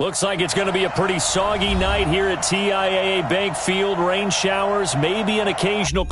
Looks like it's going to be a pretty soggy night here at TIAA Bank Field. Rain showers, maybe an occasional...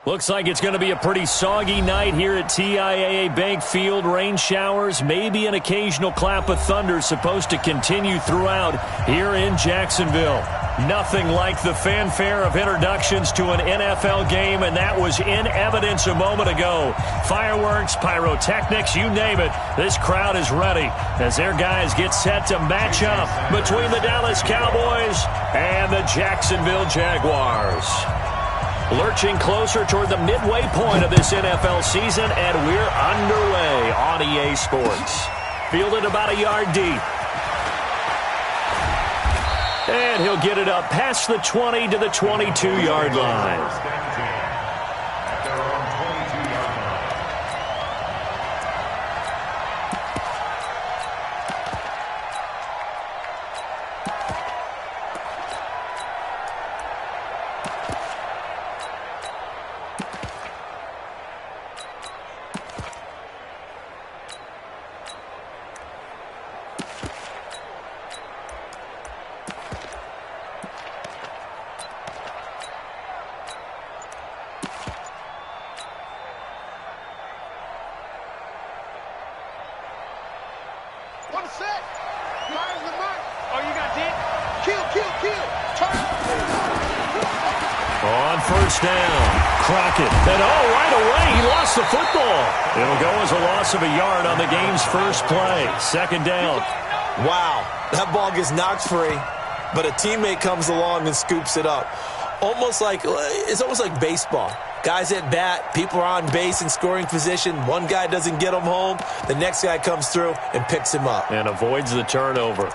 Looks like it's going to be a pretty soggy night here at TIAA Bank Field. Rain showers, maybe an occasional clap of thunder supposed to continue throughout here in Jacksonville. Nothing like the fanfare of introductions to an NFL game, and that was in evidence a moment ago. Fireworks, pyrotechnics, you name it. This crowd is ready as their guys get set to match up between the Dallas Cowboys and the Jacksonville Jaguars. Lurching closer toward the midway point of this NFL season, and we're underway on EA Sports. Fielded about a yard deep. And he'll get it up past the 20 to the 22-yard line. On first down, Crockett. And right away, he lost the football. It'll go as a loss of a yard on the game's first play. Second down. Wow, that ball gets knocked free, but a teammate comes along and scoops it up. It's almost like baseball. Guys at bat, people are on base in scoring position. One guy doesn't get him home. The next guy comes through and picks him up. And avoids the turnover.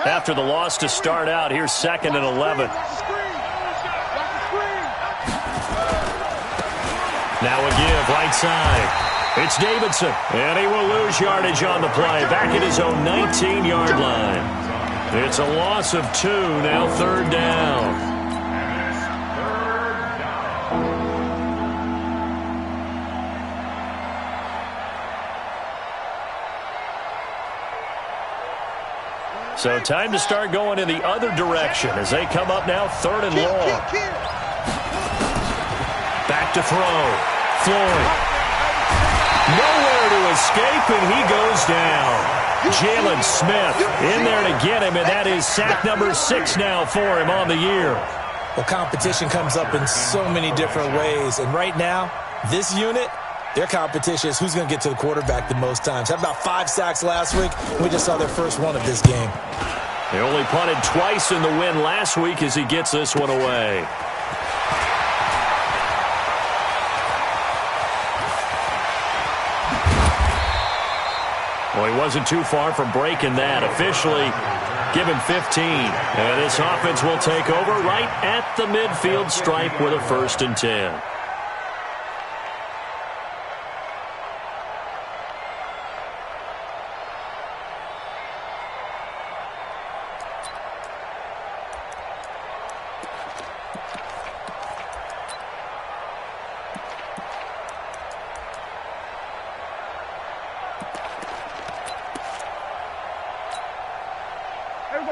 After the loss to start out, here's 2nd and 11. Now a give, right side. It's Davidson, and he will lose yardage on the play, back at his own 19-yard line. It's a loss of 2, now 3rd down. So time to start going in the other direction as they come up now 3rd and long. Back to throw. Floyd. Nowhere to escape, and he goes down. Jalen Smith in there to get him, and that is sack number 6 now for him on the year. Well, competition comes up in so many different ways, and right now, this unit, their competition is who's going to get to the quarterback the most times. Had about 5 sacks last week. We just saw their first one of this game. They only punted twice in the win last week as he gets this one away. Well, he wasn't too far from breaking that. Officially, give him 15. And this offense will take over right at the midfield stripe with a 1st and 10.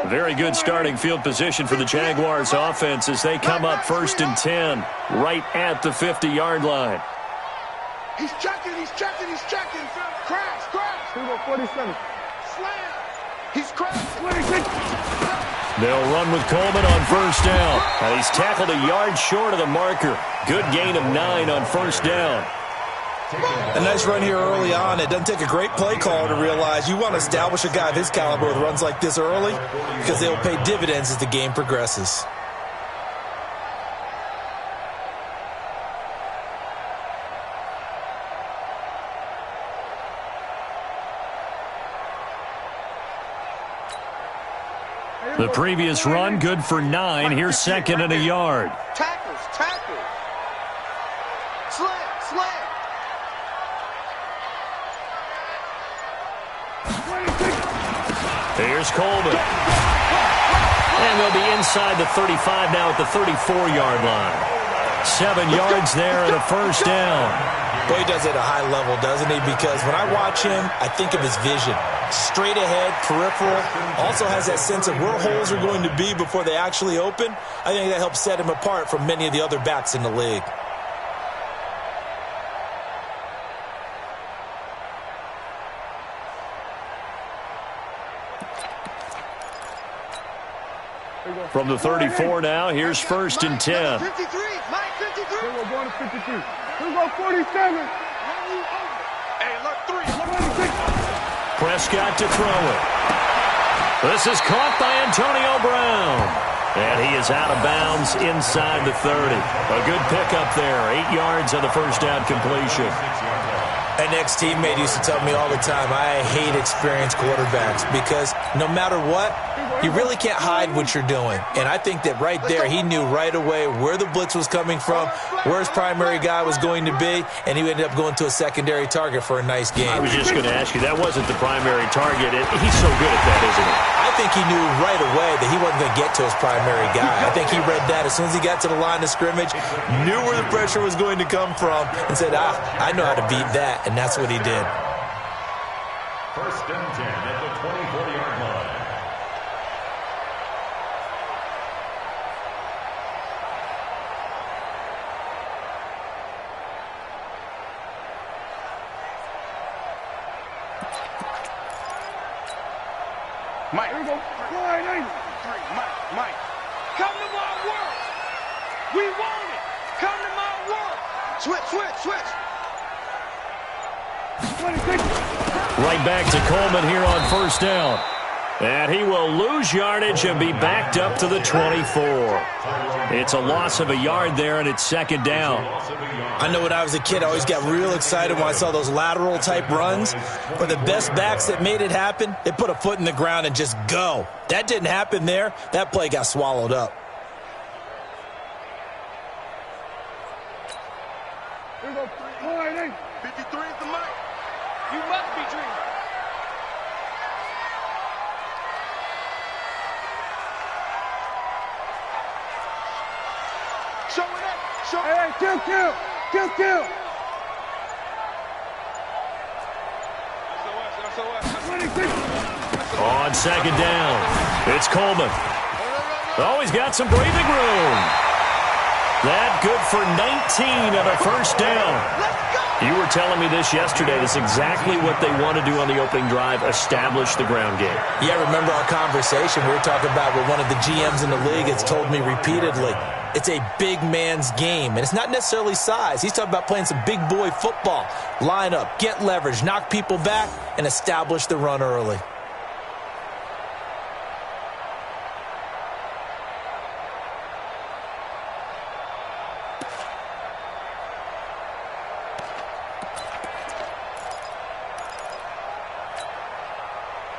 Very good starting field position for the Jaguars offense as they come up 1st and 10 right at the 50-yard line. He's checking. Crash. 47. Slam. He's crashed. 26. They'll run with Coleman on 1st down. And he's tackled a yard short of the marker. Good gain of 9 on 1st down. A nice run here early on. It doesn't take a great play caller to realize you want to establish a guy of his caliber with runs like this early because they will pay dividends as the game progresses. The previous run, good for 9. Here's 2nd and a yard. Tackles. Slam. Here's Coleman. And they'll be inside the 35 now at the 34-yard line. 7 yards there and a 1st down. Well, he does it at a high level, doesn't he? Because when I watch him, I think of his vision. Straight ahead, peripheral, also has that sense of where holes are going to be before they actually open. I think that helps set him apart from many of the other backs in the league. From the 34 now, here's 1st and 10. 53, Mike, 53. Here we go, going to 53. Here we go, 47. Hey, look, 3. Look, 26. Prescott to throw it. This is caught by Antonio Brown. And he is out of bounds inside the 30. A good pickup there. 8 yards on the first down completion. An ex-teammate used to tell me all the time, I hate experienced quarterbacks because no matter what, you really can't hide what you're doing. And I think that right there, he knew right away where the blitz was coming from, where his primary guy was going to be, and he ended up going to a secondary target for a nice game. I was just going to ask you, that wasn't the primary target. He's so good at that, isn't he? I think he knew right away that he wasn't going to get to his primary guy. I think he read that as soon as he got to the line of scrimmage, knew where the pressure was going to come from, and said, I know how to beat that, and that's what he did. 1st and 10 at the 24-yard line. Mike. Here we go, 49. Mike. Come to my world. We want it. Come to my world. Switch. 26. Right back to Coleman here on 1st down. And he will lose yardage and be backed up to the 24. It's a loss of a yard there, and it's 2nd down. I know when I was a kid, I always got real excited when I saw those lateral-type runs. But the best backs that made it happen, they put a foot in the ground and just go. That didn't happen there. That play got swallowed up. Here we go, 49. 53 is the mic. You must be dreaming. Show it up. Hey, kill. SOS. 26. On 2nd down, it's Coleman. Oh, he's got some breathing room. That good for 19 on a 1st down. You were telling me this yesterday. That's exactly what they want to do on the opening drive, establish the ground game. Yeah, remember our conversation we were talking about what one of the GMs in the league has told me repeatedly. It's a big man's game, and it's not necessarily size. He's talking about playing some big boy football. Line up, get leverage, knock people back, and establish the run early.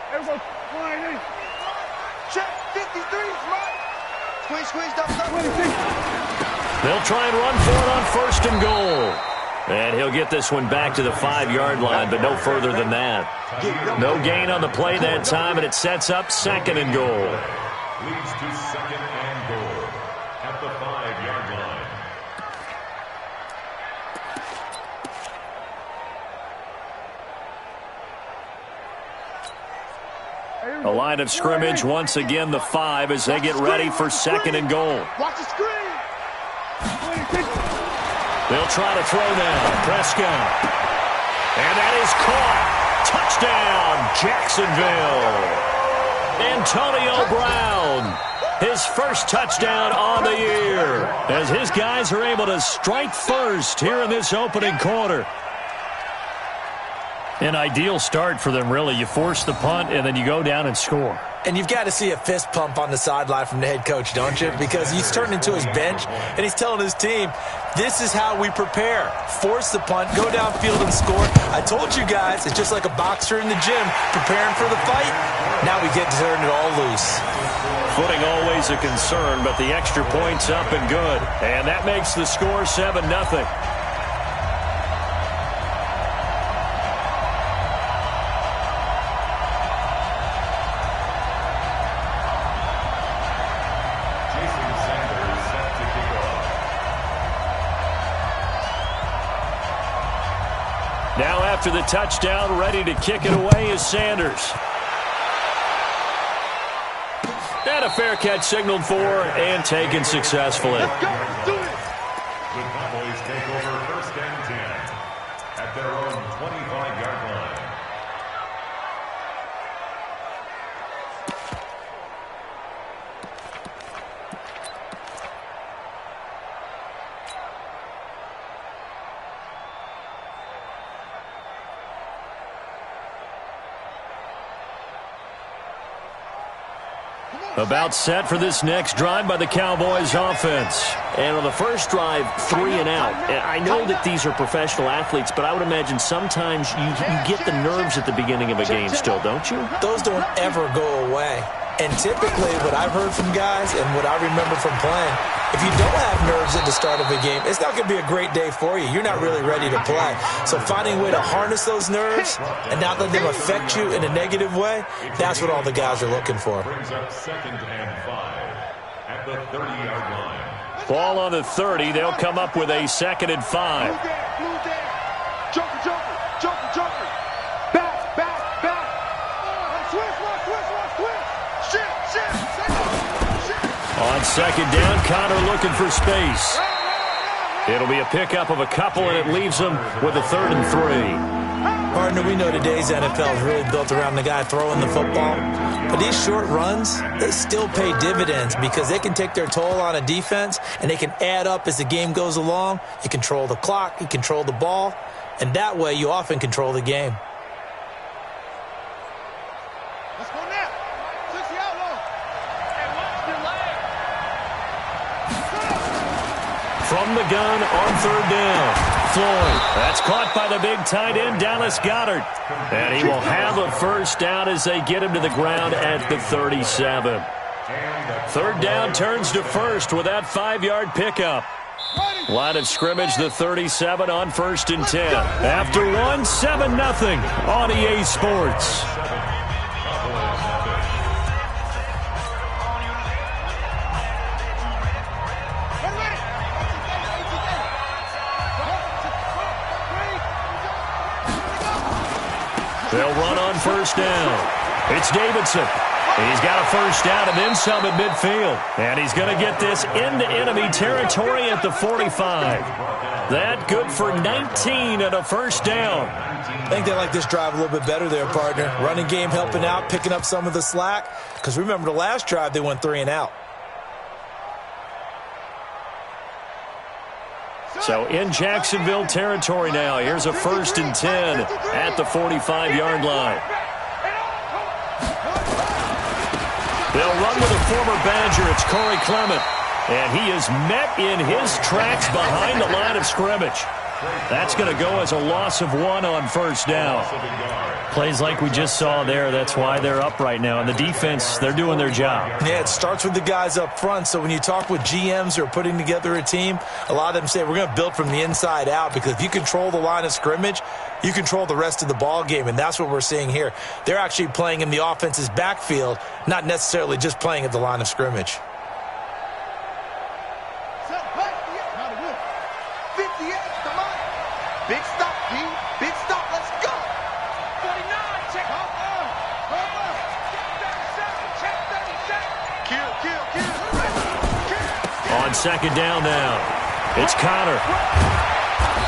Here we go, 49. Check. 53 is right. Squeeze, double. 26. They'll try and run for it on 1st and goal. And he'll get this one back to the 5-yard line, but no further than that. No gain on the play that time, and it sets up 2nd and goal. Leads to 2nd and goal at the 5-yard line. A line of scrimmage, once again the 5 as they get ready for 2nd and goal. Watch the screen. 26. They'll try to throw now. Prescott. And that is caught. Touchdown, Jacksonville. Antonio Brown. His first touchdown on the year as his guys are able to strike first here in this opening quarter. An ideal start for them, really. You force the punt, and then you go down and score. And you've got to see a fist pump on the sideline from the head coach, don't you? Because he's turned into his bench, and he's telling his team, this is how we prepare. Force the punt, go downfield and score. I told you guys, it's just like a boxer in the gym preparing for the fight. Now we get to turn it all loose. Footing always a concern, but the extra point's up and good. And that makes the score 7-0. after the touchdown. Ready to kick it away is Sanders. And a fair catch signaled for and taken successfully. Let's go. Let's do it. The Cowboys take over 1st and 10 at their own 25-yard line. About set for this next drive by the Cowboys offense. And on the first drive, 3 and out. And I know that these are professional athletes, but I would imagine sometimes you get the nerves at the beginning of a game still, don't you? Those don't ever go away. And typically what I've heard from guys and what I remember from playing, if you don't have nerves at the start of a game, it's not going to be a great day for you. You're not really ready to play. So finding a way to harness those nerves and not let them affect you in a negative way, that's what all the guys are looking for. Brings up 2nd and 5 at the 30-yard line. Ball on the 30. They'll come up with a 2nd and 5. Blue there. Joker, joker, joker, joker. Back, back, back. Switch. Shit. On 2nd down, Connor looking for space. It'll be a pickup of a couple, and it leaves them with a 3rd and 3. Partner, we know today's NFL is really built around the guy throwing the football. But these short runs, they still pay dividends because they can take their toll on a defense, and they can add up as the game goes along. You control the clock, you control the ball, and that way you often control the game. Let's go now. 60 out low. And watch the leg. From the gun on 3rd down. Floyd. That's caught by the big tight end, Dallas Goedert. And he will have a first down as they get him to the ground at the 37. 3rd down turns to 1st with that 5-yard pickup. Line of scrimmage, the 37 on 1st and 10. After 1, 7-0 on EA Sports. They'll run on 1st down. It's Davidson. He's got a first down and then some at midfield. And he's going to get this into enemy territory at the 45. That good for 19 and a first down. I think they like this drive a little bit better there, partner. Running game helping out, picking up some of the slack. Because remember, the last drive, they went 3 and out. So in Jacksonville territory now. Here's a 1st and 10 at the 45-yard line. They'll run with a former Badger. It's Corey Clement. And he is met in his tracks behind the line of scrimmage. That's going to go as a loss of 1 on 1st down. Plays like we just saw there. That's why they're up right now. And the defense, they're doing their job. Yeah, it starts with the guys up front. So when you talk with GMs who are putting together a team, a lot of them say we're going to build from the inside out, because if you control the line of scrimmage, you control the rest of the ball game, and that's what we're seeing here. They're actually playing in the offense's backfield, not necessarily just playing at the line of scrimmage. 58, come on. Big stop, D. Big stop, let's go. 49, check. Check 37. Kill. On 2nd down now, it's Connor.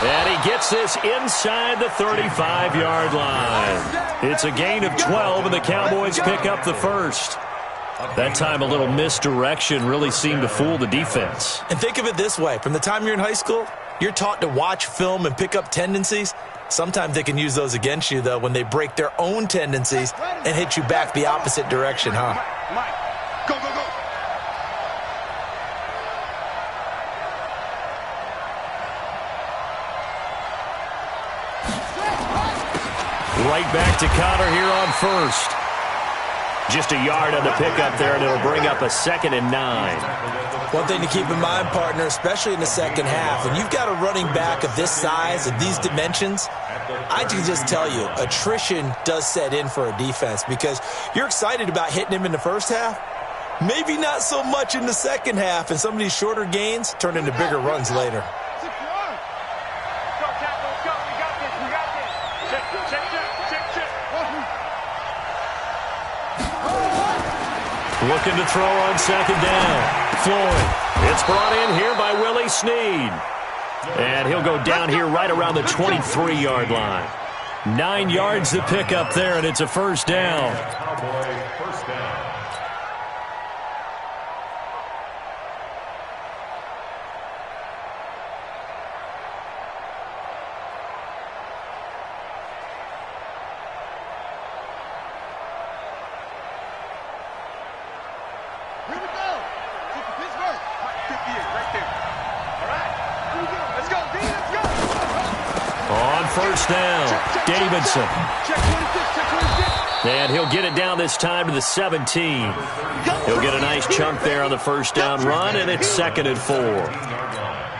And he gets this inside the 35-yard line. It's a gain of 12, and the Cowboys pick up the first. That time a little misdirection really seemed to fool the defense. And think of it this way. From the time you're in high school, you're taught to watch film and pick up tendencies. Sometimes they can use those against you, though, when they break their own tendencies and hit you back the opposite direction, huh? Mike, go. Right back to Connor here on 1st. Just a yard on the pickup there, and it'll bring up a 2nd and 9. One thing to keep in mind, partner, especially in the second half, when you've got a running back of this size, of these dimensions, I can just tell you, attrition does set in for a defense, because you're excited about hitting him in the first half. Maybe not so much in the second half, and some of these shorter gains turn into bigger runs later. Looking to throw on second down. Floyd. It's brought in here by Willie Snead. And he'll go down here right around the 23-yard line. 9 yards to pick up there, and it's a first down. Cowboys first down. Here we go. Take the Pittsburgh. 58 right there. All right. Here we go. Let's go, D. Let's go. On first down, Davidson. Check 26. Check 26. And he'll get it down this time to the 17. He'll get a nice chunk there on the first down run, and it's 2nd and 4.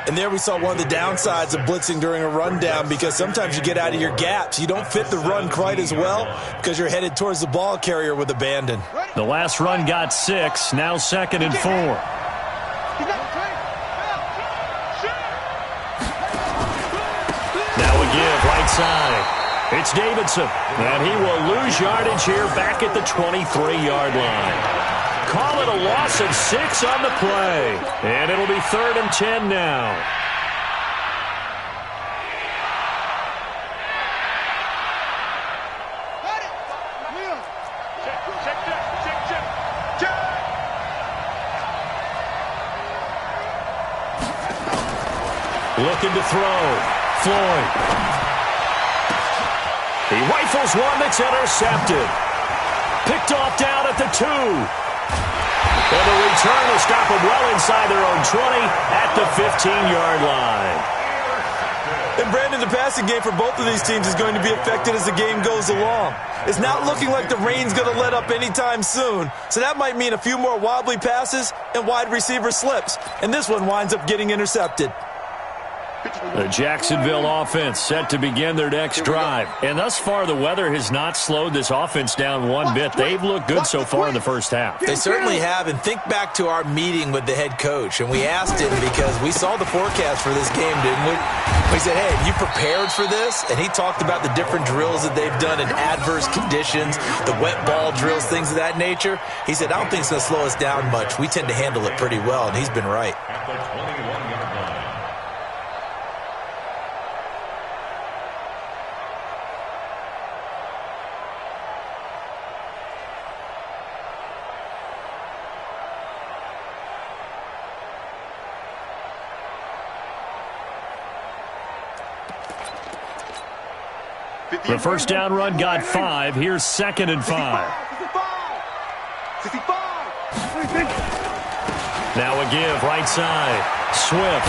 And there we saw one of the downsides of blitzing during a rundown, because sometimes you get out of your gaps. You don't fit the run quite as well because you're headed towards the ball carrier with abandon. The last run got 6, now 2nd and 4. Now a give, right side. It's Davidson, and he will lose yardage here back at the 23-yard line. Call it a loss of 6 on the play, and it'll be 3rd and 10 now. Looking to throw. Floyd. He rifles one that's intercepted. Picked off down at the 2. And the return will stop them well inside their own 20 at the 15-yard line. And Brandon, the passing game for both of these teams is going to be affected as the game goes along. It's not looking like the rain's going to let up anytime soon. So that might mean a few more wobbly passes and wide receiver slips. And this one winds up getting intercepted. The Jacksonville offense set to begin their next drive. And thus far, the weather has not slowed this offense down one bit. They've looked good so far in the first half. They certainly have. And think back to our meeting with the head coach. And we asked him, because we saw the forecast for this game, didn't we? We said, hey, have you prepared for this? And he talked about the different drills that they've done in adverse conditions, the wet ball drills, things of that nature. He said, I don't think it's going to slow us down much. We tend to handle it pretty well, and he's been right. At the 21-yard line. The first down run got 5. Here's 2nd and 5. 65. Now a give, right side. Swift.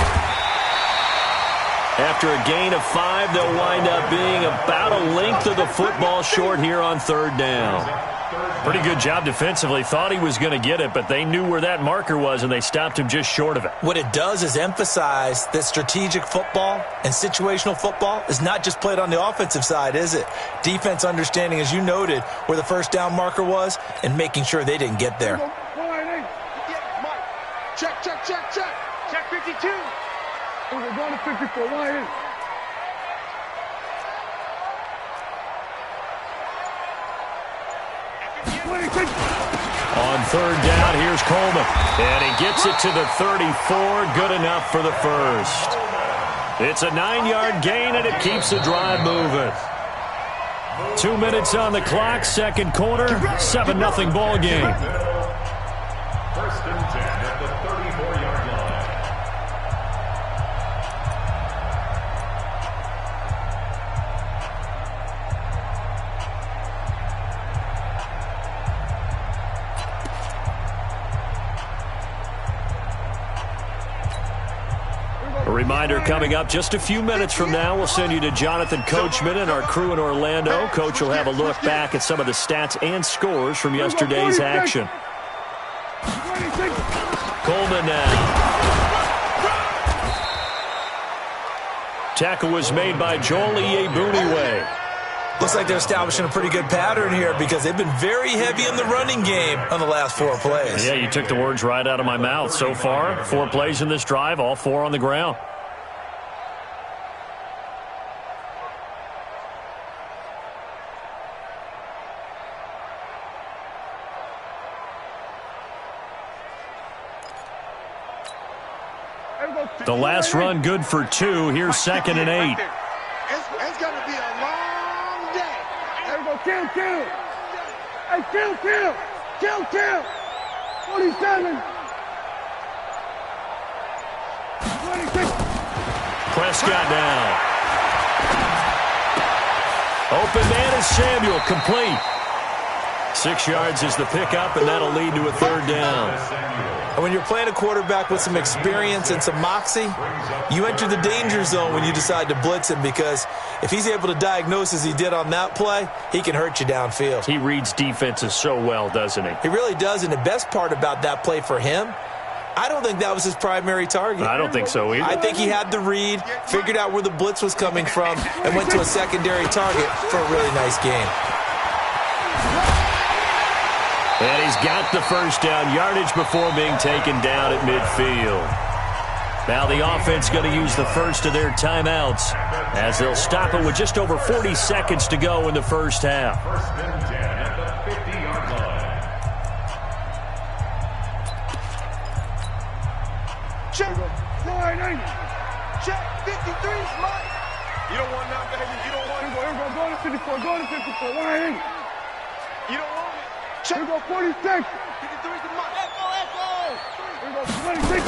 After a gain of 5, they'll wind up being about a length of the football short here on 3rd down. Pretty good job defensively. Thought he was going to get it, but they knew where that marker was, and they stopped him just short of it. What it does is emphasize that strategic football and situational football is not just played on the offensive side, is it? Defense understanding, as you noted, where the first down marker was and making sure they didn't get there. Check, check, check, check. Check 52. We're going to 54. Line in. On 3rd down, here's Coleman. And he gets it to the 34. Good enough for the first. It's a 9-yard gain, and it keeps the drive moving. 2 minutes on the clock, second quarter, 7-0 ball game. First and 10 at the 34-yard line. A reminder coming up just a few minutes from now, we'll send you to Jonathan Coachman and our crew in Orlando. Coach will have a look back at some of the stats and scores from yesterday's action. Coleman now. Tackle was made by Joel Iyiegbuniwe. Looks like they're establishing a pretty good pattern here, because they've been very heavy in the running game on the last 4 plays. Yeah, you took the words right out of my mouth. So far, 4 plays in this drive, all 4 on the ground. The last run good for 2. Here's 2nd and 8. It's going to be a long day. There we go. Kill. Hey, kill. 47. 26. Prescott down. Open man is Samuel, complete. 6 yards is the pickup, and that'll lead to a 3rd down. And when you're playing a quarterback with some experience and some moxie, you enter the danger zone when you decide to blitz him, because if he's able to diagnose as he did on that play, he can hurt you downfield. He reads defenses so well, doesn't he? He really does, and the best part about that play for him, I don't think that was his primary target. I don't think so either. I think he had the read, figured out where the blitz was coming from, and went to a secondary target for a really nice game. And he's got the 1st down, yardage before being taken down at midfield. Now the offense going to use the first of their timeouts as they'll stop it with just over 40 seconds to go in the 1st half. 1st and 10 at the 50-yard line. Check. Line 80. Check. 53 is mine. You don't want none, baby. You don't want it. Here we go. Go to 54. Line 80. You don't want it. Check. Here we go. 46. 53 is mine. Echo. Here we go. 26.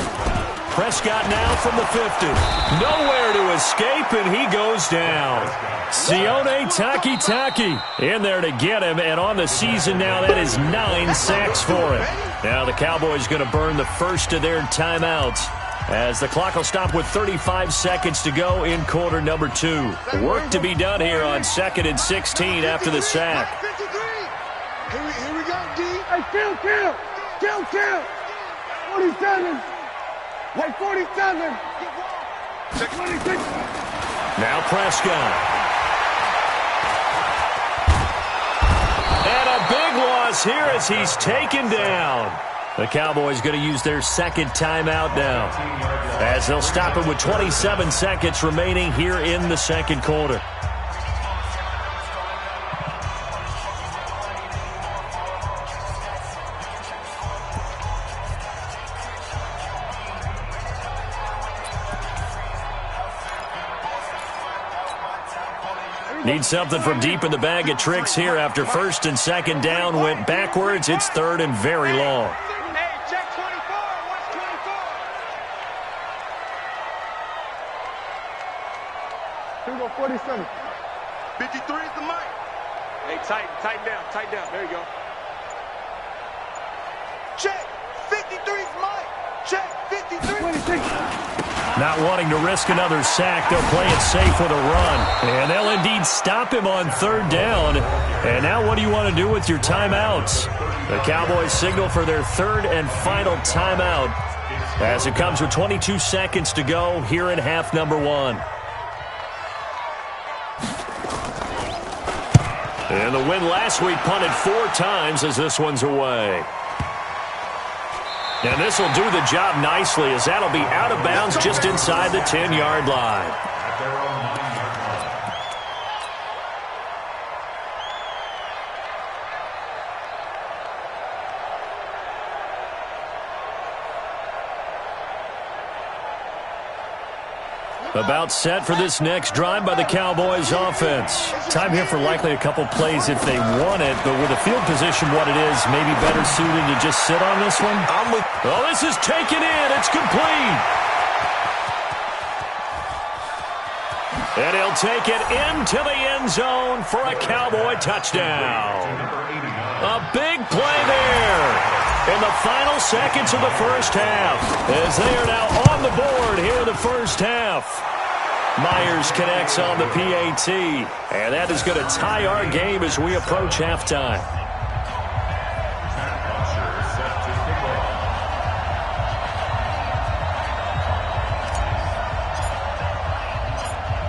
Prescott now from the 50. Nowhere to escape, and he goes down. Sione Takitaki in there to get him, and on the season now, that is 9 sacks for him. Now the Cowboys going to burn the first of their timeouts as the clock will stop with 35 seconds to go in quarter number 2. Work to be done here on 2nd and 16 after the sack. 53. Here we go, D. Hey, kill. 47. Hey, 47. 26. Now Prescott. And a big loss here as he's taken down. The Cowboys going to use their 2nd timeout now as they'll stop it with 27 seconds remaining here in the 2nd quarter. Need something from deep in the bag of tricks here after 1st and 2nd down went backwards. It's 3rd and very long. Hey, check 24. What's 24? Here we go. 47. 53 is the mic. Hey, tighten down. There you go. Check. 53 is mine. Check. 53. 26. Not wanting to risk another sack, they'll play it safe with a run. And they'll indeed stop him on 3rd down. And now what do you want to do with your timeouts? The Cowboys signal for their 3rd and final timeout as it comes with 22 seconds to go here in half number 1. And the win last week punted 4 times as this one's away. And this will do the job nicely as that'll be out of bounds just inside the 10-yard line. At their own 9-yard line. About set for this next drive by the Cowboys offense. Time here for likely a couple plays if they want it, but with the field position what it is, maybe better suited to just sit on this one. Oh, this is taken in. It's complete. And he'll take it into the end zone for a Cowboy touchdown. A big play there in the final seconds of the 1st half as they are now on the board here in the 1st half. Myers connects on the PAT, and that is going to tie our game as we approach halftime.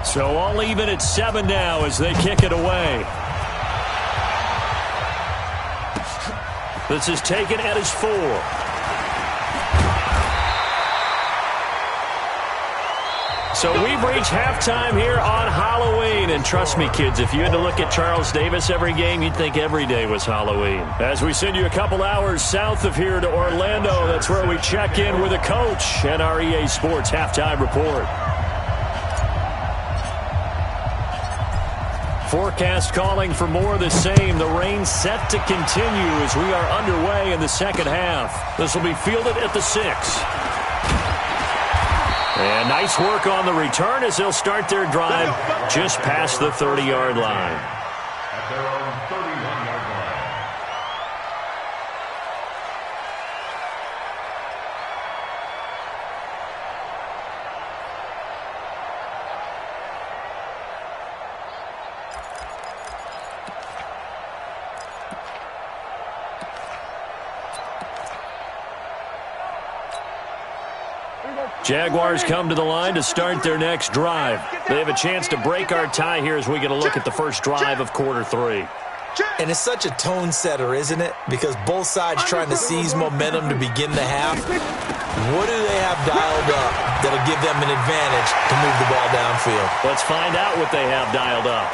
So all even at 7 now as they kick it away. This is taken at his 4. So we've reached halftime here on Halloween and trust me, kids, if you had to look at Charles Davis every game, you'd think every day was Halloween. As we send you a couple hours south of here to Orlando, that's where we check in with a coach and our EA Sports halftime report. Forecast calling for more of the same. The rain set to continue as we are underway in the second half. This will be fielded at the 6. And nice work on the return as they'll start their drive just past the 30-yard line. At their own 31-yard line. Jaguars come to the line to start their next drive. They have a chance to break our tie here as we get a look at the first drive of quarter 3. And it's such a tone setter, isn't it? Because both sides trying to seize momentum to begin the half. What do they have dialed up that'll give them an advantage to move the ball downfield? Let's find out what they have dialed up.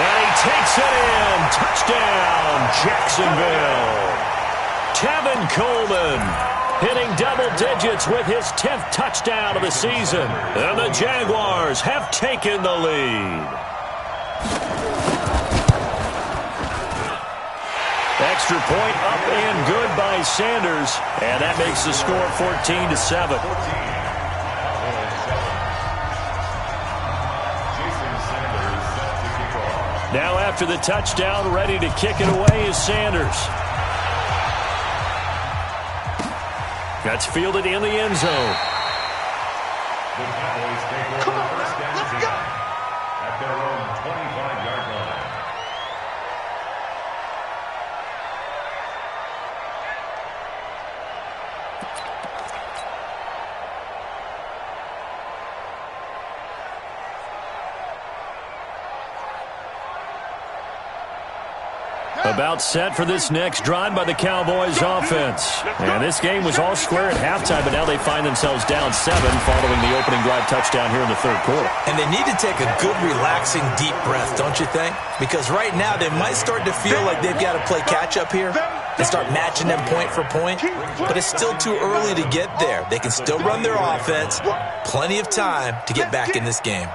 And he takes it in. Touchdown, Jacksonville. Tevin Coleman hitting double digits with his 10th touchdown of the season. And the Jaguars have taken the lead. Extra point up and good by Sanders. And that makes the score 14-7. Now after the touchdown, ready to kick it away is Sanders. That's fielded in the end zone. The Cowboys take over first down and 10 at their own 25-yard line. About set for this next drive by the Cowboys offense. And this game was all square at halftime, but now they find themselves down 7 following the opening drive touchdown here in the third quarter. And they need to take a good, relaxing, deep breath, don't you think? Because right now they might start to feel like they've got to play catch-up here and start matching them point for point. But it's still too early to get there. They can still run their offense. Plenty of time to get back in this game.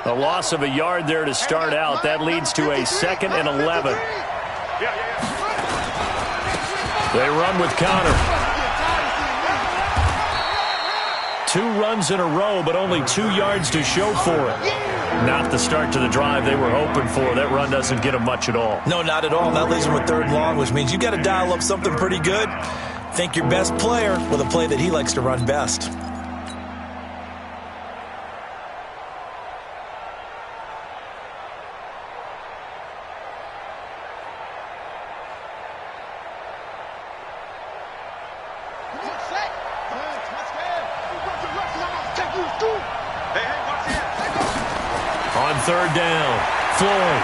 A loss of a yard there to start out. That leads to a 2nd and 11. They run with Connor. 2 runs in a row, but only 2 yards to show for it. Not the start to the drive they were hoping for. That run doesn't get them much at all. No, not at all. That leaves them with 3rd and long, which means you got to dial up something pretty good. Think your best player with a play that he likes to run best. On 3rd down, Floyd.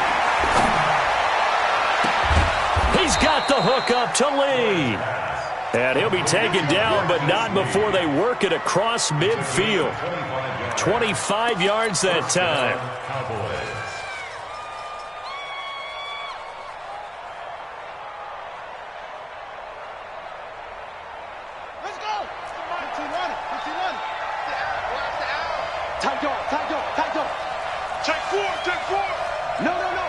He's got the hook up to lead. And he'll be taken down, but not before they work it across midfield. 25 yards that time. Let's go. 15 running. 15 running. Tight dog. Tight dog. Tight dog. Take 4, take 4. No, no, no.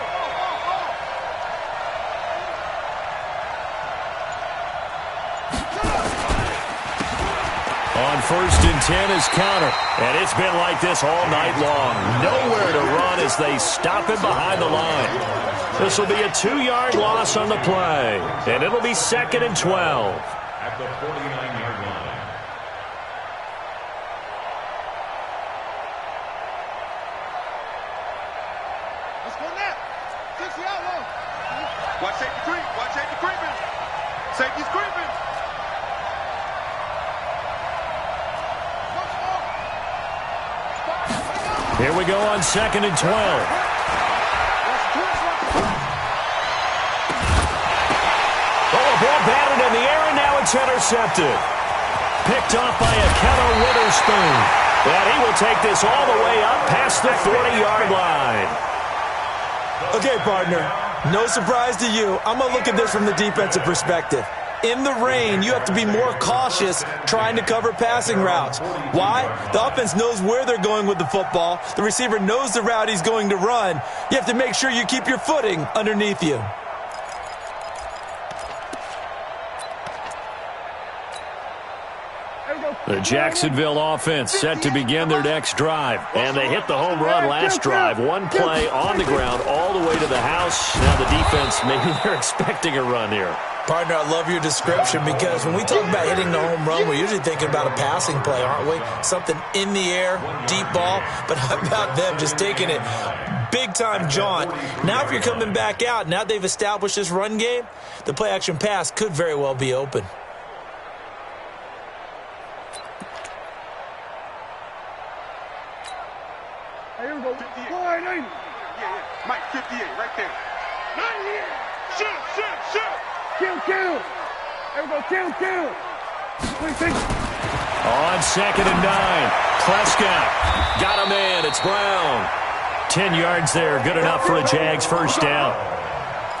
On 1st and 10 is Connor. And it's been like this all night long. Nowhere to run as they stop him behind the line. This will be a 2-yard loss on the play. And it'll be 2nd and 12. At the 49-yard line. Let's go now. 60 out low. Watch safety creep. Watch safety creeping. Safety's creeping. Here we go on 2nd and 12. It's intercepted. Picked off by a Keller Witherspoon. And he will take this all the way up past the 40-yard line. Okay, partner, no surprise to you. I'm going to look at this from the defensive perspective. In the rain, you have to be more cautious trying to cover passing routes. Why? The offense knows where they're going with the football. The receiver knows the route he's going to run. You have to make sure you keep your footing underneath you. The Jacksonville offense set to begin their next drive. And they hit the home run last drive. One play on the ground all the way to the house. Now the defense, maybe they're expecting a run here. Partner, I love your description because when we talk about hitting the home run, we're usually thinking about a passing play, aren't we? Something in the air, deep ball. But how about them just taking it big-time jaunt? Now if you're coming back out, now they've established this run game, the play-action pass could very well be open. Here we go. 480. Yeah. Mike, 58, right there. 90. Shoot. Kill. Here we go. Kill. 26. On 2nd and 9. Prescott got him in. It's Brown. 10 yards there. Good enough for a Jags first down.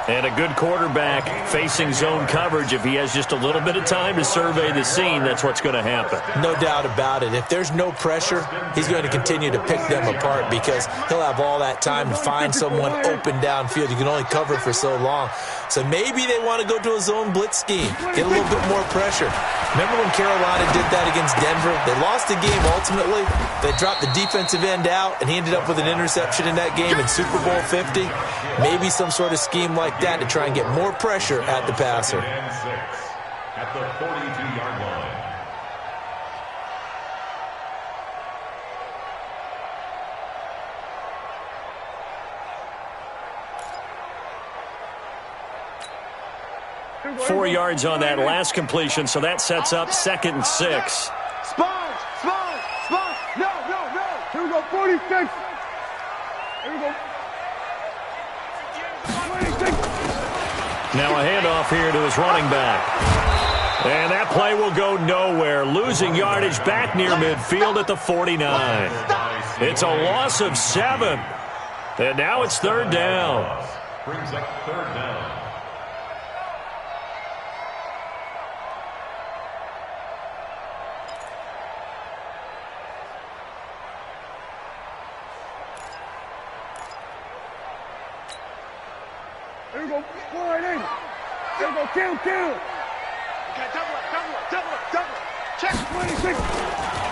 And a good quarterback facing zone coverage. If he has just a little bit of time to survey the scene, that's what's going to happen. No doubt about it. If there's no pressure, he's going to continue to pick them apart because he'll have all that time to find someone open downfield. You can only cover for so long. So maybe they want to go to a zone blitz scheme, get a little bit more pressure. Remember when Carolina did that against Denver? They lost the game ultimately. They dropped the defensive end out, and he ended up with an interception in that game in Super Bowl 50. Maybe some sort of scheme like that to try and get more pressure at the passer. At the 42-yard line. – 4 yards on that last completion, so that sets up 2nd and 6. Sponge. No. Here we go. 46. Here we go. 26. Now a handoff here to his running back. And that play will go nowhere. Losing yardage back near midfield at the 49. It's a loss of 7. And now it's 3rd down. Brings up 3rd down. Here we go. 480. Here we go. Kill. Okay, double up. Check. 26.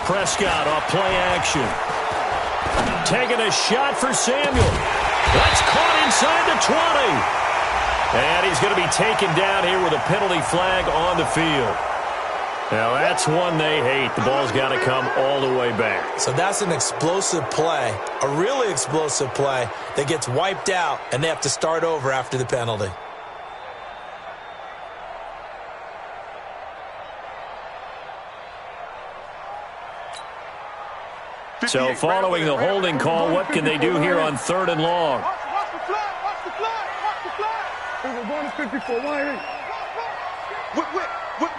Prescott off play action. Taking a shot for Samuel. That's caught inside the 20. And he's going to be taken down here with a penalty flag on the field. Now that's one they hate. The ball's got to come all the way back. So that's an explosive play, a really explosive play that gets wiped out, and they have to start over after the penalty. So following the holding call, what can they do here on 3rd and long? Watch the flag. Here we go. Going to 54. 180.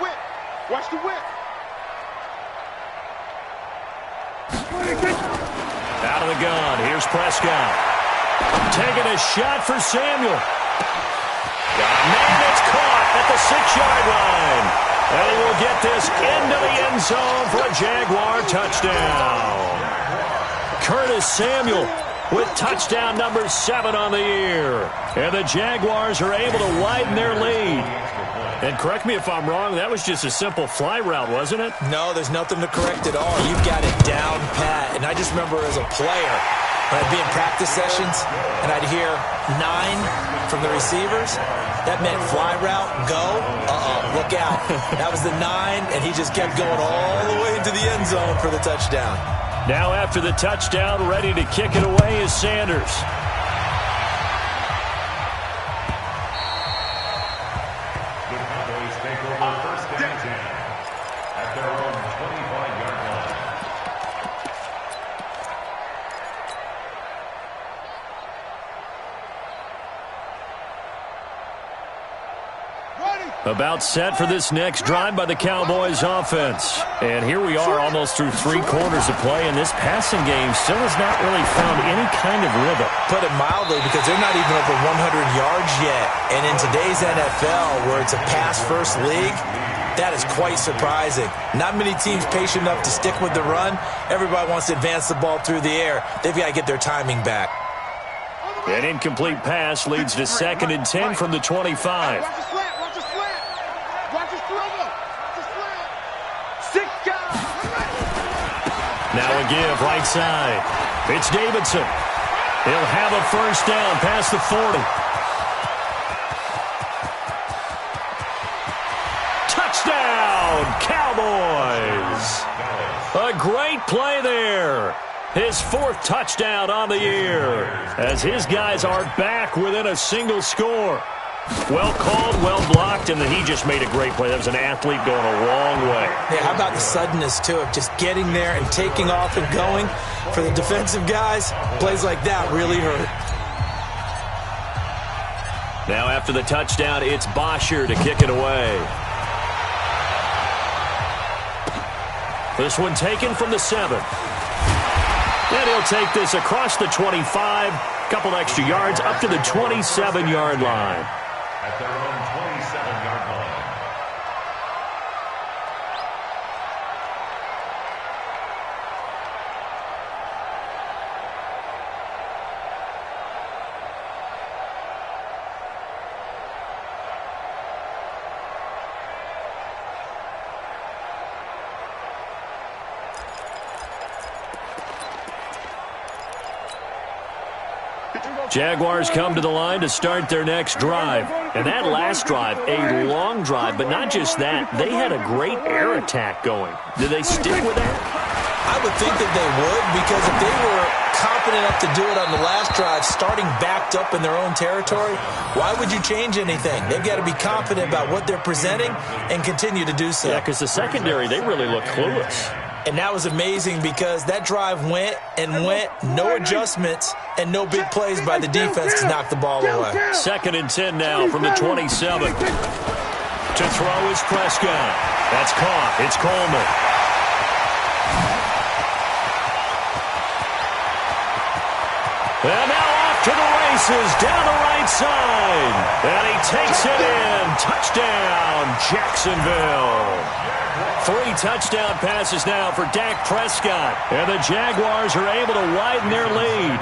Whip. Watch the whip. 26. Out of the gun. Here's Prescott. Taking a shot for Samuel. Man, it's caught at the 6-yard line. And he will get this into the end zone for a Jaguar touchdown. Curtis Samuel with touchdown number 7 on the year. And the Jaguars are able to widen their lead. And correct me if I'm wrong, that was just a simple fly route, wasn't it? No, there's nothing to correct at all. You've got it down pat. And I just remember as a player, when I'd be in practice sessions and I'd hear 9 from the receivers, that meant fly route, go, look out. That was the 9, and he just kept going all the way into the end zone for the touchdown. Now after the touchdown, ready to kick it away is Sanders. The Cowboys take over 1st and 10 at their own 25-yard line. Ready. About set for this next drive by the Cowboys offense. And here we are almost through 3 quarters of play, and this passing game still has not really found any kind of rhythm. Put it mildly, because they're not even over 100 yards yet. And in today's NFL, where it's a pass-first league, that is quite surprising. Not many teams patient enough to stick with the run. Everybody wants to advance the ball through the air. They've got to get their timing back. An incomplete pass leads to 2nd and 10 from the 25. Watch the slant. Watch the slant. Watch the slant. Watch the slant. 6 guys. Now a give right side. It's Davidson. He'll have a first down past the 40. Touchdown, Cowboys. A great play there. His 4th touchdown on the year as his guys are back within a single score. Well called, well blocked, and then he just made a great play. That was an athlete going a long way. Yeah, how about the suddenness, too, of just getting there and taking off and going? For the defensive guys, plays like that really hurt. Now after the touchdown, it's Bosher to kick it away. This one taken from the 7. And he'll take this across the 25, couple extra yards up to the 27-yard line. At their own 27-yard line. Jaguars come to the line to start their next drive. And that last drive, a long drive, but not just that. They had a great air attack going. Did they stick with that? I would think that they would, because if they were confident enough to do it on the last drive, starting backed up in their own territory, why would you change anything? They've got to be confident about what they're presenting and continue to do so. Yeah, because the secondary, they really look clueless. And that was amazing, because that drive went and went, no adjustments, and no big plays by the defense to knock the ball away. 2nd and 10 now from the 27. To throw is Prescott. That's caught. It's Coleman. And now off to the races down the right side. And he takes it in. Touchdown, Jacksonville. 3 touchdown passes now for Dak Prescott. And the Jaguars are able to widen their lead.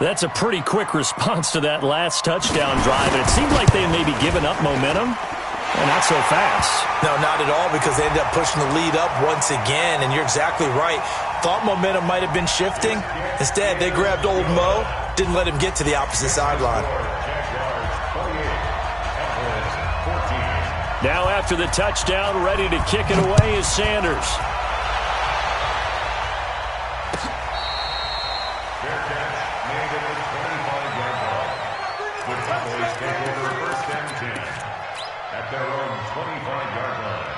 That's a pretty quick response to that last touchdown drive. And it seemed like they may be giving up momentum. And not so fast. No, not at all, because they ended up pushing the lead up once again. And you're exactly right. Thought momentum might have been shifting. Instead, they grabbed old Mo, didn't let him get to the opposite sideline. Now after the touchdown, ready to kick it away is Sanders. Fair catch made at the 25-yard line. The Cowboys take over 1st and 10 at their own 25-yard line.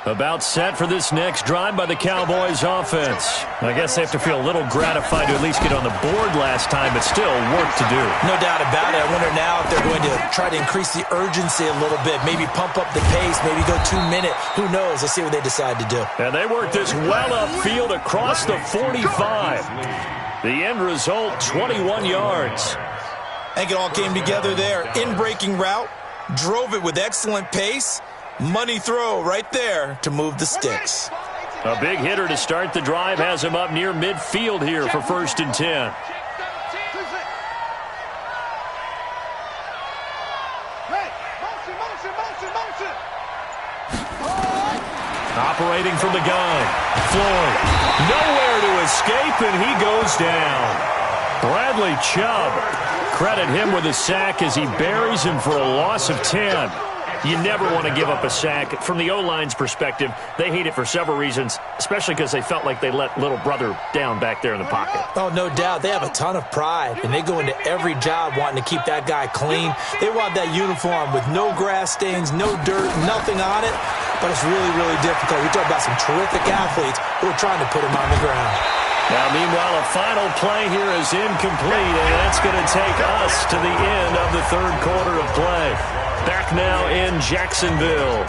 About set for this next drive by the Cowboys offense. I guess they have to feel a little gratified to at least get on the board last time, but still work to do. No doubt about it. I wonder now if they're going to try to increase the urgency a little bit, maybe pump up the pace, maybe go 2-minute. Who knows? Let's see what they decide to do. And they work this well upfield across the 45. The end result, 21 yards. I think it all came together there. In-breaking route, drove it with excellent pace. Money throw right there to move the sticks. A big hitter to start the drive has him up near midfield here for 1st and 10. Operating from the gun, Floyd. Nowhere to escape, and he goes down. Bradley Chubb. Credit him with a sack as he buries him for a loss of 10. You never want to give up a sack. From the O-line's perspective, they hate it for several reasons, especially because they felt like they let little brother down back there in the pocket. Oh, no doubt. They have a ton of pride, and they go into every job wanting to keep that guy clean. They want that uniform with no grass stains, no dirt, nothing on it, but it's really, really difficult. We talk about some terrific athletes who are trying to put him on the ground. Now, meanwhile, a final play here is incomplete, and that's going to take us to the end of the third quarter of play. Back now in Jacksonville.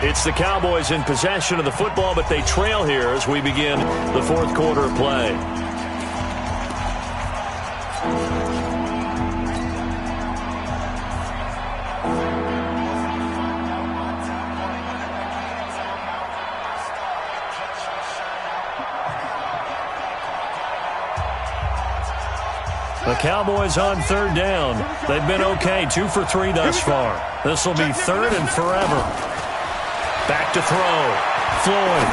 It's the Cowboys in possession of the football, but they trail here as we begin the fourth quarter of play. The Cowboys on third down. They've been okay, 2 for 3 thus far. This will be third and forever. Back to throw. Floyd.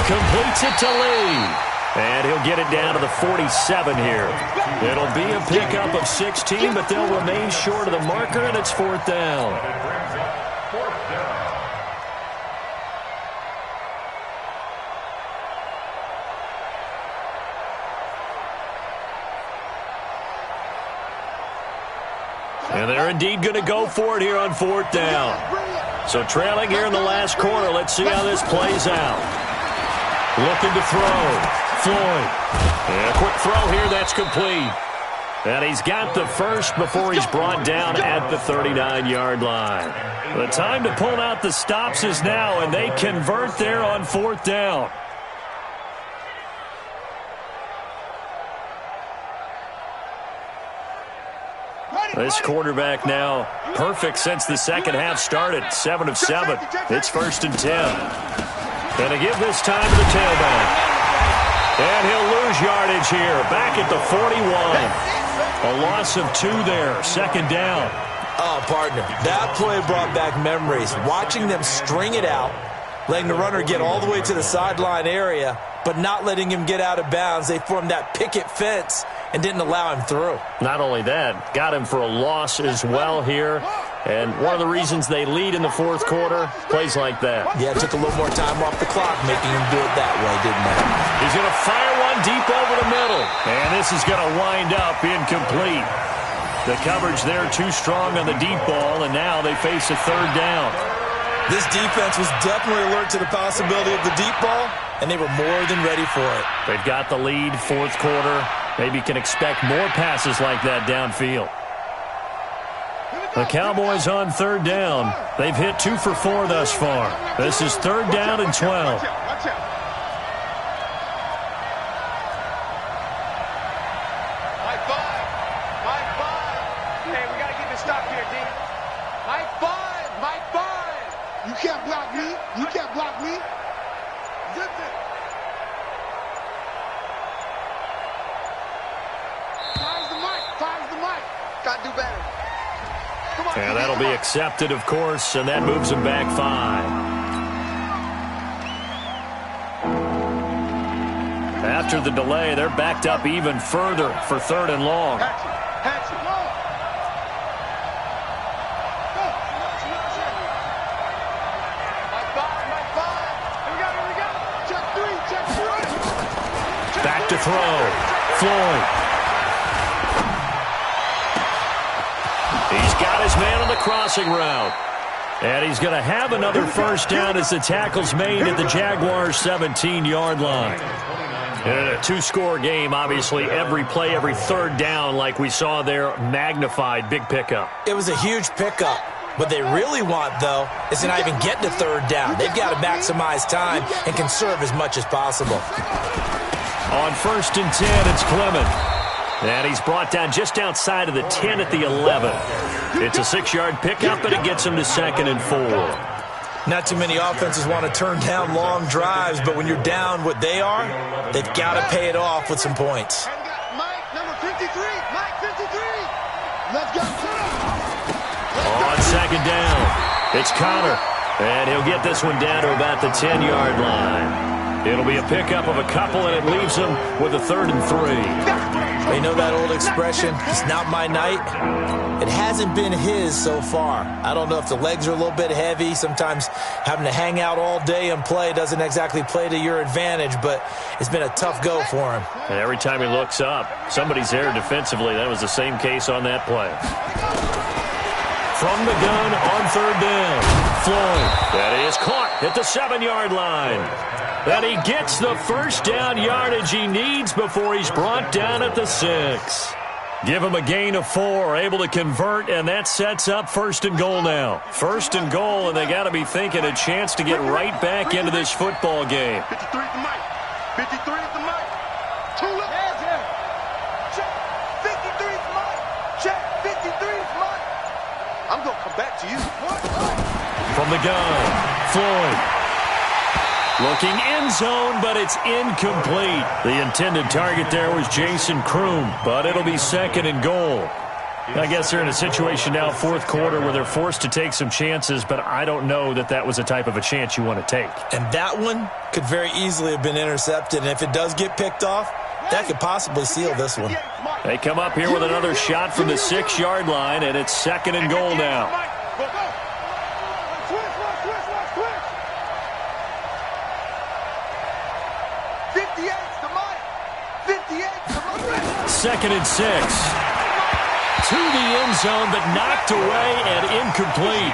Completes it to Lee. And he'll get it down to the 47 here. It'll be a pickup of 16, but they'll remain short of the marker, and it's fourth down. And they're indeed going to go for it here on fourth down. So trailing here in the last quarter. Let's see how this plays out. Looking to throw. Floyd. And a quick throw here. That's complete. And he's got the first before he's brought down at the 39-yard line. The time to pull out the stops is now, and they convert there on fourth down. This quarterback now perfect since the second half started. 7 of 7. It's 1st and 10. And to give this time to the tailback. And he'll lose yardage here. Back at the 41. A loss of 2 there. 2nd down. Oh, partner, that play brought back memories. Watching them string it out, letting the runner get all the way to the sideline area, but not letting him get out of bounds. They formed that picket fence and didn't allow him through. Not only that, got him for a loss as well here. And one of the reasons they lead in the fourth quarter, plays like that. Yeah, it took a little more time off the clock, making him do it that way, didn't it? He's going to fire one deep over the middle. And this is going to wind up incomplete. The coverage there too strong on the deep ball, and now they face a third down. This defense was definitely alert to the possibility of the deep ball, and they were more than ready for it. They've got the lead, fourth quarter. Maybe can expect more passes like that downfield. The Cowboys on third down. They've hit 2 for 4 thus far. This is 3rd down and 12. Hey, we got to get this stop here, D. Mike 5, Mike 5. You can't block me. You can't block me. Zip it. Fire's the mic. Fire's the mic. Got to do better. Come on. And that'll be accepted, of course, and that moves them back 5. After the delay, they're backed up even further for 3rd and long. Hatch it. Back to throw. Floyd. He's got his man on the crossing route. And he's going to have another first down as the tackle's made at the Jaguars' 17-yard line. In a 2-score game, obviously, every play, every third down, like we saw there, magnified. Big pickup. It was a huge pickup. What they really want, though, is to not even get to 3rd down. They've got to maximize time and conserve as much as possible. On 1st and 10, it's Clement. And he's brought down just outside of the 10 at the 11. It's a 6-yard pickup, and it gets him to 2nd and 4. Not too many offenses want to turn down long drives, but when you're down what they are, they've got to pay it off with some points. And we got Mike, number 53. Mike 53. Let's go. On 2nd down, it's Connor. And he'll get this one down to about the 10-yard line. It'll be a pickup of a couple, and it leaves him with a 3rd and 3. You know that old expression, it's not my night? It hasn't been his so far. I don't know if the legs are a little bit heavy. Sometimes having to hang out all day and play doesn't exactly play to your advantage, but it's been a tough go for him. And every time he looks up, somebody's there defensively. That was the same case on that play. From the gun on 3rd down, Floyd. That is caught at the 7-yard line. And he gets the first down yardage he needs before he's brought down at the 6. Give him a gain of 4, able to convert, and that sets up 1st and goal now. 1st and goal, and they got to be thinking a chance to get right back into this football game. 53 at the mic. 53 at the mic. 2 left. Check. 53 is mine. Check. 53 is mine. I'm going to come back to you. From the gun, Floyd. Looking end zone, but it's incomplete. The intended target there was Jason Kroom, but it'll be 2nd and goal. I guess they're in a situation now, 4th quarter, where they're forced to take some chances, but I don't know that that was the type of a chance you want to take. And that one could very easily have been intercepted, and if it does get picked off, that could possibly seal this one. They come up here with another shot from the 6-yard line, and it's 2nd and goal now. 2nd and 6. To the end zone, but knocked away and incomplete.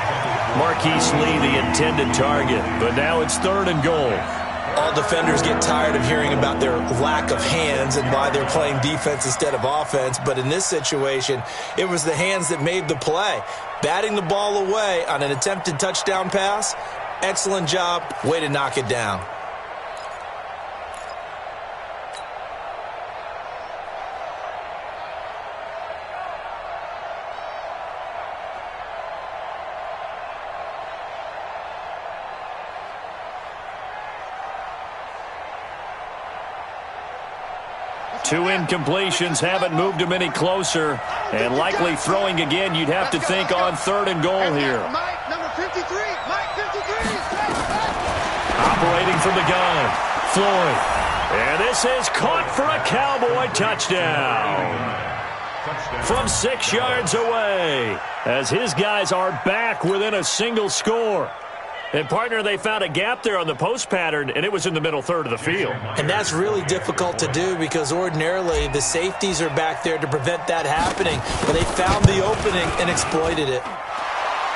Marquise Lee, the intended target, but now it's 3rd and goal. All defenders get tired of hearing about their lack of hands and why they're playing defense instead of offense, but in this situation, it was the hands that made the play. Batting the ball away on an attempted touchdown pass, excellent job, way to knock it down. Two incompletions haven't moved him any closer, and likely throwing again, you'd have to think on 3rd and goal here. Mike, number 53. Mike, 53. Operating from the gun, Floyd. And this is caught for a Cowboy touchdown. From 6 yards away, as his guys are back within a single score. And, partner, they found a gap there on the post pattern, and it was in the middle 3rd of the field. And that's really difficult to do because ordinarily the safeties are back there to prevent that happening. But they found the opening and exploited it.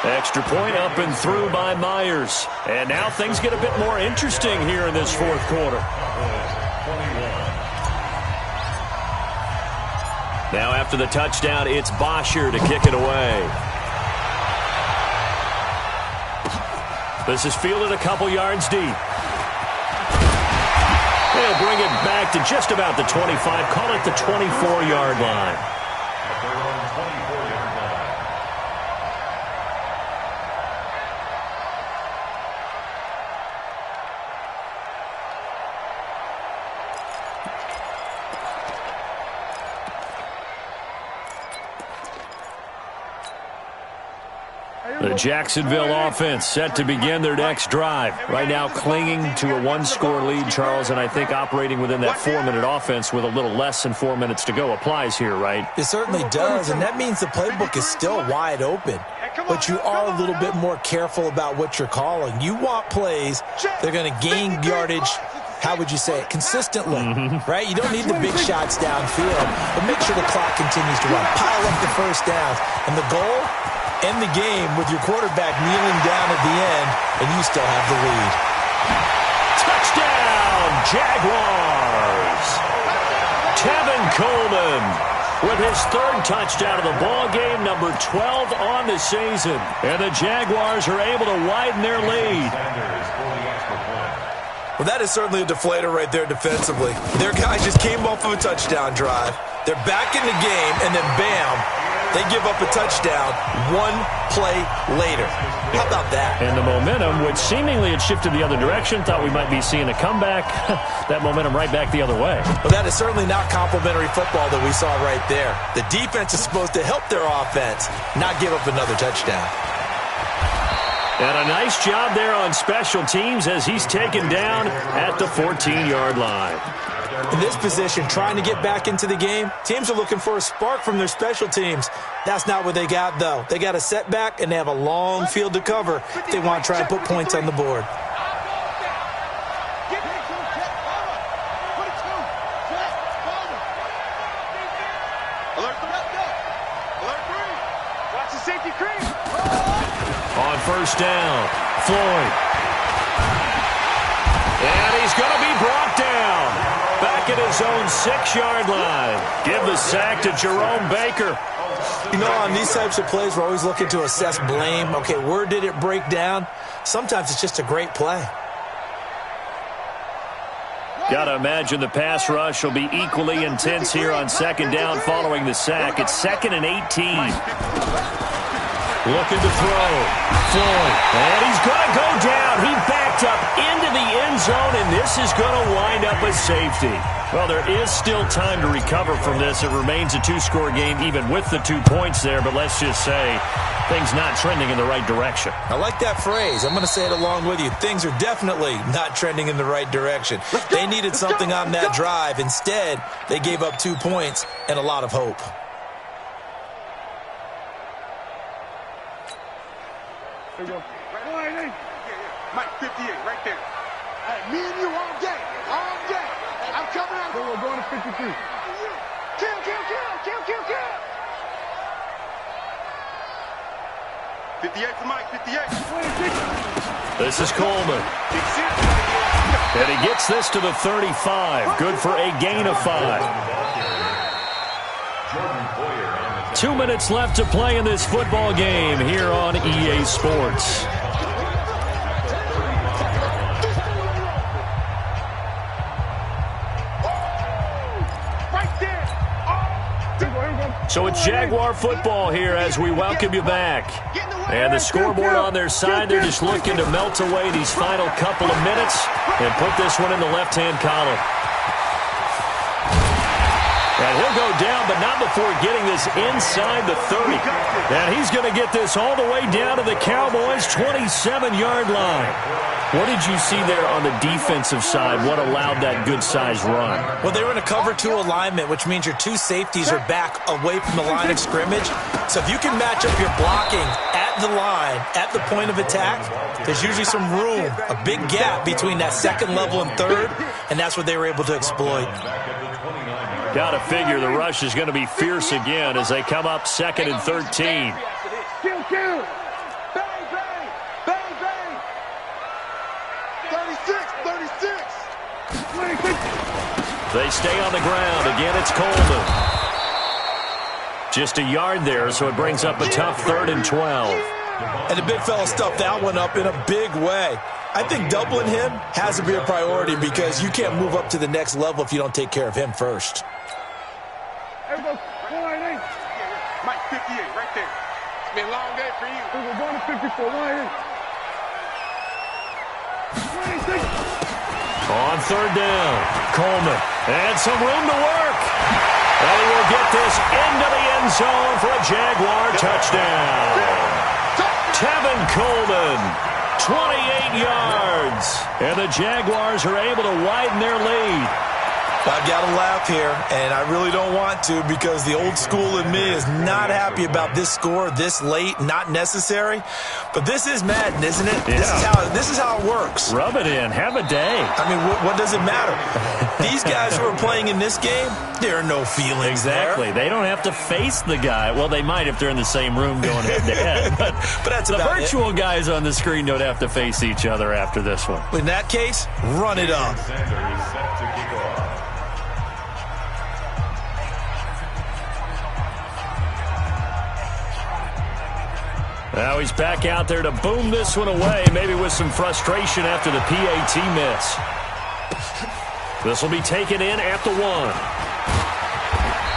Extra point up and through by Myers. And now things get a bit more interesting here in this 4th quarter. Now after the touchdown, it's Bosher to kick it away. This is fielded a couple yards deep. They'll bring it back to just about the 25. Call it the 24-yard line. At their own 24-yard line. The Jacksonville offense set to begin their next drive. Right now clinging to a 1-score lead, Charles, and I think operating within that 4-minute offense with a little less than 4 minutes to go applies here, right? It certainly does, and that means the playbook is still wide open. But you are a little bit more careful about what you're calling. You want plays that are going to gain yardage, how would you say it, consistently, right? You don't need the big shots downfield, but make sure the clock continues to run. Pile up the first downs, and the goal, end the game with your quarterback kneeling down at the end, and you still have the lead. Touchdown, Jaguars! Tevin Coleman with his 3rd touchdown of the ball game, number 12 on the season. And the Jaguars are able to widen their lead. Well, that is certainly a deflator right there defensively. Their guys just came off of a touchdown drive. They're back in the game, and then bam, they give up a touchdown 1 play later. How about that? And the momentum, which seemingly had shifted the other direction, thought we might be seeing a comeback. That momentum right back the other way. Well, that is certainly not complimentary football that we saw right there. The defense is supposed to help their offense, not give up another touchdown. And a nice job there on special teams as he's taken down at the 14-yard line. In this position, trying to get back into the game, teams are looking for a spark from their special teams. That's not what they got, though. They got a setback, and they have a long field to cover if they want to try and put points on the board. On first down, Floyd. And And he's going to be brought down. Back at his own 6-yard line. Give the sack to Jerome Baker. You know, on these types of plays, we're always looking to assess blame. Okay, where did it break down? Sometimes it's just a great play. Got to imagine the pass rush will be equally intense here on 2nd down following the sack. It's 2nd and 18. Looking to throw. Floyd. And he's going to go down. He backed up into the end zone, and this is going to wind up a safety. Well, there is still time to recover from this. It remains a 2-score game even with the 2 points there, but let's just say things not trending in the right direction. I like that phrase. I'm going to say it along with you. Things are definitely not trending in the right direction. They needed something on that drive. Instead, they gave up 2 points and a lot of hope. There you go. Mike, 58, right there. Hey, me and you all day. All day. I'm coming out. So we're going to 53. Kill, kill, kill, kill, kill, kill. 58 for Mike, 58. This is Coleman. And he gets this to the 35. Good for a gain of 5. 2 minutes left to play in this football game here on EA Sports. So it's Jaguar football here as we welcome you back. And the scoreboard on their side, they're just looking to melt away these final couple of minutes and put this one in the left-hand column. And he'll go down, but not before getting this inside the 30. And he's going to get this all the way down to the Cowboys' 27-yard line. What did you see there on the defensive side? What allowed that good-sized run? Well, they were in a cover 2 alignment, which means your 2 safeties are back away from the line of scrimmage. So if you can match up your blocking at the line, at the point of attack, there's usually some room, a big gap between that 2nd level and 3rd, and that's what they were able to exploit. Got to figure the rush is going to be fierce again as they come up 2nd and 13. Kill, kill. Bang, bang. Bang, bang. 36, 36. They stay on the ground. Again, it's Coleman. Just a yard there, so it brings up a tough 3rd and 12. And the big fella stuffed that one up in a big way. I think doubling him has to be a priority because you can't move up to the next level if you don't take care of him first. Mike, 58, right there. It's been a long day for you. We're going to 54, 188. On 3rd down, Coleman. And some room to work. And he will get this into the end zone for a Jaguar touchdown. Tevin Coleman, 28 yards. And the Jaguars are able to widen their lead. I've got to laugh here, and I really don't want to because the old school in me is not happy about this score this late, not necessary. But this is Madden, isn't it? Yeah. This is how it works. Rub it in. Have a day. I mean, what does it matter? These guys who are playing in this game, there are no feelings Exactly. there. They don't have to face the guy. Well, they might if they're in the same room going head-to-head. But that's the about virtual guys on the screen don't have to face each other after this one. In that case, run it up. Now he's back out there to boom this one away, maybe with some frustration after the PAT miss. This will be taken in at the 1.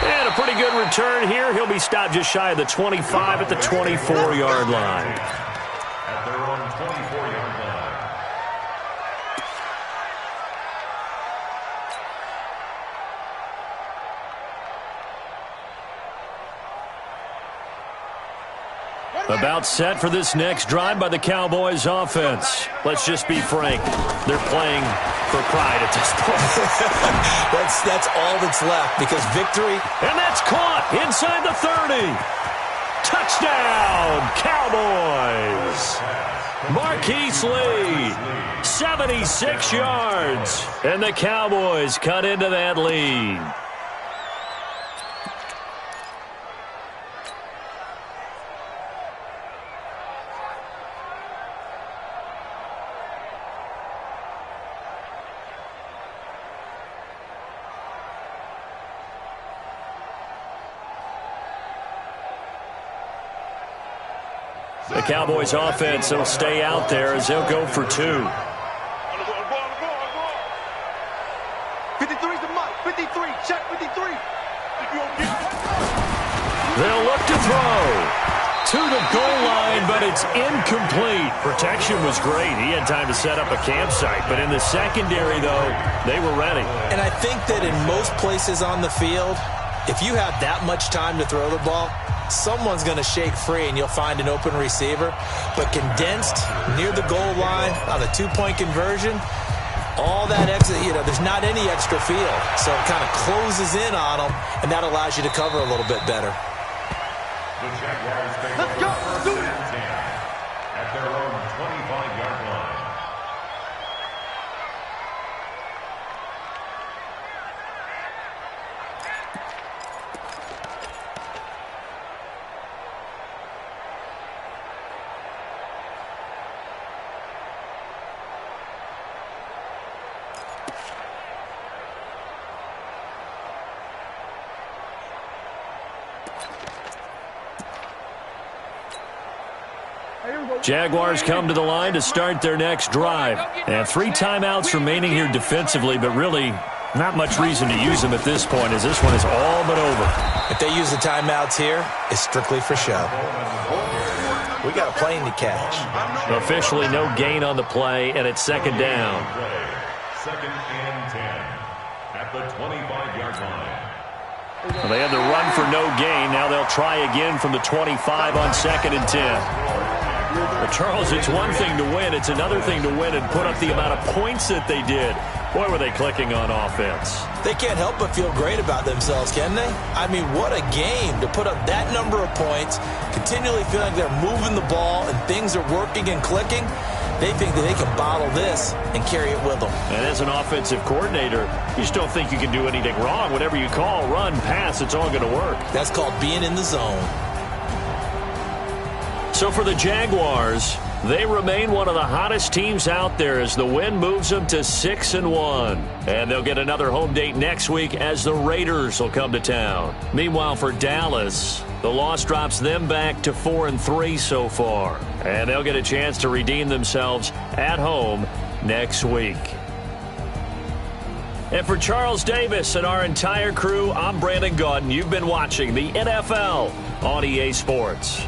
And a pretty good return here. He'll be stopped just shy of the 25 at the 24-yard line. At their own 24-yard line. About set for this next drive by the Cowboys offense. Let's just be frank. They're playing for pride at this point. That's all that's left because victory. And that's caught inside the 30. Touchdown, Cowboys. Marquise Lee, 76 yards. And the Cowboys cut into that lead. The Cowboys offense will stay out there as they'll go for 2. 53's the mic. 53. Check 53. They'll look to throw to the goal line, but it's incomplete. Protection was great. He had time to set up a campsite, but in the secondary, though, they were ready. And I think that in most places on the field, if you have that much time to throw the ball, someone's going to shake free and you'll find an open receiver. But condensed near the goal line on a 2-point conversion, all that extra, there's not any extra field. So it kind of closes in on them, and that allows you to cover a little bit better. Let's go. Do it. At their own 25-yard line. Jaguars come to the line to start their next drive. And 3 timeouts remaining here defensively, but really not much reason to use them at this point, as this one is all but over. If they use the timeouts here, it's strictly for show. We got a plane to catch. Officially no gain on the play, and it's 2nd down. 2nd and 10 at the 25-yard line. Well, they had the run for no gain. Now they'll try again from the 25 on 2nd and 10. Well, Charles, it's one thing to win. It's another thing to win and put up the amount of points that they did. Boy, were they clicking on offense. They can't help but feel great about themselves, can they? I mean, what a game to put up that number of points, continually feeling they're moving the ball and things are working and clicking. They think that they can bottle this and carry it with them. And as an offensive coordinator, you just don't think you can do anything wrong. Whatever you call, run, pass, it's all going to work. That's called being in the zone. So for the Jaguars, they remain one of the hottest teams out there as the win moves them to 6-1. And they'll get another home date next week as the Raiders will come to town. Meanwhile, for Dallas, the loss drops them back to 4-3 so far. And they'll get a chance to redeem themselves at home next week. And for Charles Davis and our entire crew, I'm Brandon Gaudin. You've been watching the NFL on EA Sports.